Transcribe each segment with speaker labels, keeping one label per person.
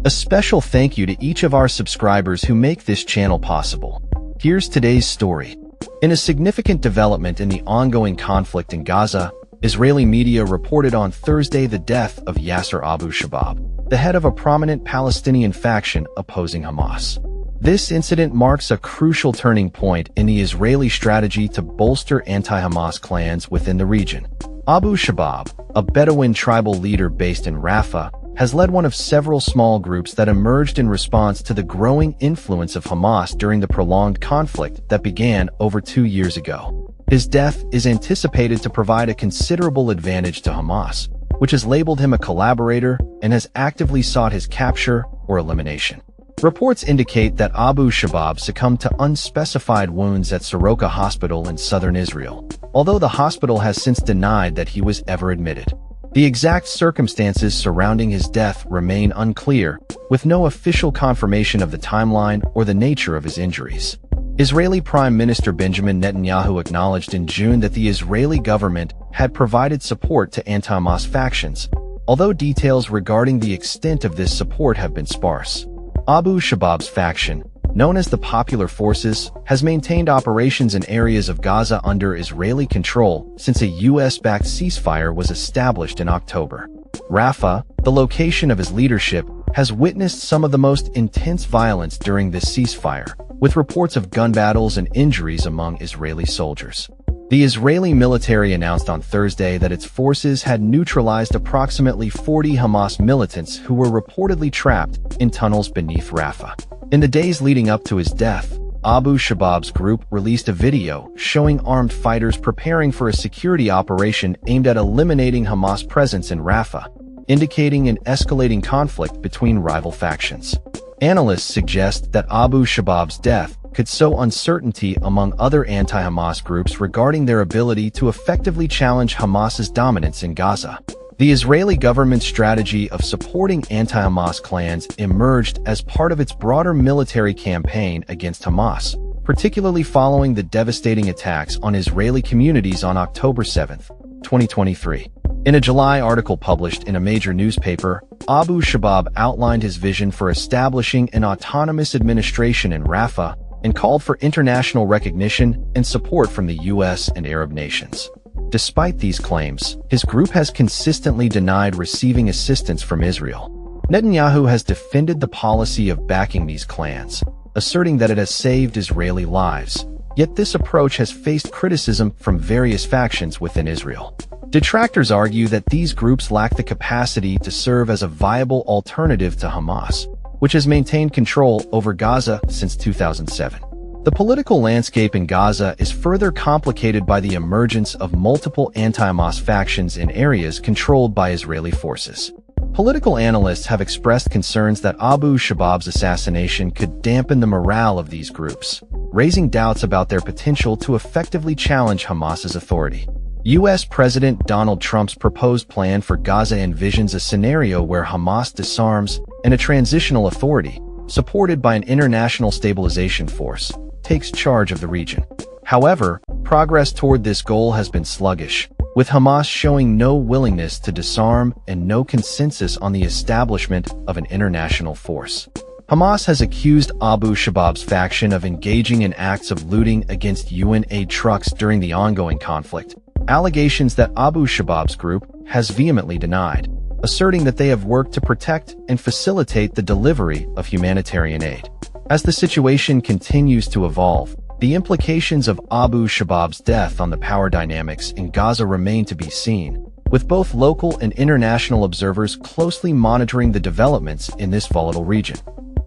Speaker 1: A special thank you to each of our subscribers who make this channel possible. Here's today's story. In a significant development in the ongoing conflict in Gaza, Israeli media reported on Thursday the death of Yasser Abu Shabab, the head of a prominent Palestinian faction opposing Hamas. This incident marks a crucial turning point in the Israeli strategy to bolster anti-Hamas clans within the region. Abu Shabab, a Bedouin tribal leader based in Rafah, has led one of several small groups that emerged in response to the growing influence of Hamas during the prolonged conflict that began over 2 years ago. His death is anticipated to provide a considerable advantage to Hamas, which has labeled him a collaborator and has actively sought his capture or elimination. Reports indicate that Abu Shabab succumbed to unspecified wounds at Soroka Hospital in southern Israel, although the hospital has since denied that he was ever admitted. The exact circumstances surrounding his death remain unclear, with no official confirmation of the timeline or the nature of his injuries. Israeli Prime Minister Benjamin Netanyahu acknowledged in June that the Israeli government had provided support to anti-Hamas factions, although details regarding the extent of this support have been sparse. Abu Shabab's faction, known as the Popular Forces, has maintained operations in areas of Gaza under Israeli control since a U.S.-backed ceasefire was established in October. Rafah, the location of his leadership, has witnessed some of the most intense violence during this ceasefire, with reports of gun battles and injuries among Israeli soldiers. The Israeli military announced on Thursday that its forces had neutralized approximately 40 Hamas militants who were reportedly trapped in tunnels beneath Rafah. In the days leading up to his death, Abu Shabab's group released a video showing armed fighters preparing for a security operation aimed at eliminating Hamas' presence in Rafah, indicating an escalating conflict between rival factions. Analysts suggest that Abu Shabab's death could sow uncertainty among other anti-Hamas groups regarding their ability to effectively challenge Hamas's dominance in Gaza. The Israeli government's strategy of supporting anti-Hamas clans emerged as part of its broader military campaign against Hamas, particularly following the devastating attacks on Israeli communities on October 7, 2023. In a July article published in a major newspaper, Abu Shabab outlined his vision for establishing an autonomous administration in Rafah and called for international recognition and support from the U.S. and Arab nations. Despite these claims, his group has consistently denied receiving assistance from Israel. Netanyahu has defended the policy of backing these clans, asserting that it has saved Israeli lives. Yet this approach has faced criticism from various factions within Israel. Detractors argue that these groups lack the capacity to serve as a viable alternative to Hamas, which has maintained control over Gaza since 2007. The political landscape in Gaza is further complicated by the emergence of multiple anti-Hamas factions in areas controlled by Israeli forces. Political analysts have expressed concerns that Abu Shabab's assassination could dampen the morale of these groups, raising doubts about their potential to effectively challenge Hamas's authority. U.S. President Donald Trump's proposed plan for Gaza envisions a scenario where Hamas disarms and a transitional authority, supported by an international stabilization force, takes charge of the region. However, progress toward this goal has been sluggish, with Hamas showing no willingness to disarm and no consensus on the establishment of an international force. Hamas has accused Abu Shabab's faction of engaging in acts of looting against UN aid trucks during the ongoing conflict, allegations that Abu Shabab's group has vehemently denied, asserting that they have worked to protect and facilitate the delivery of humanitarian aid. As the situation continues to evolve, the implications of Abu Shabab's death on the power dynamics in Gaza remain to be seen, with both local and international observers closely monitoring the developments in this volatile region.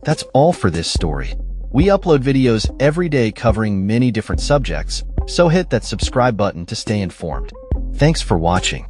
Speaker 1: That's all for this story. We upload videos every day covering many different subjects, so hit that subscribe button to stay informed. Thanks for watching.